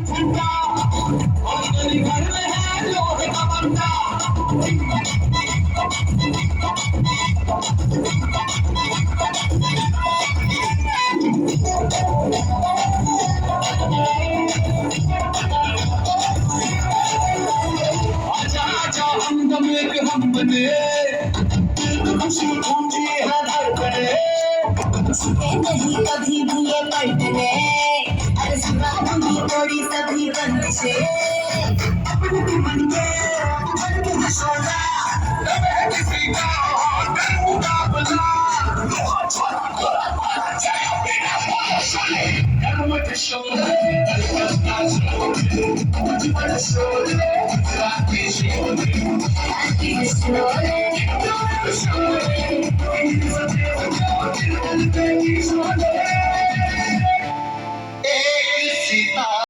झंडा और तेरी घर में है लोहे का बंदा। आजा आजा हमदम एक हम बने, खुशी पूंजी है धड़कने, नहीं कभी भी ये पलटने, अरे सुना दूंगी थोड़ी सभी बंदिशें, अपनी मन के सोना, मैं किसी का मुकाबला, सितारा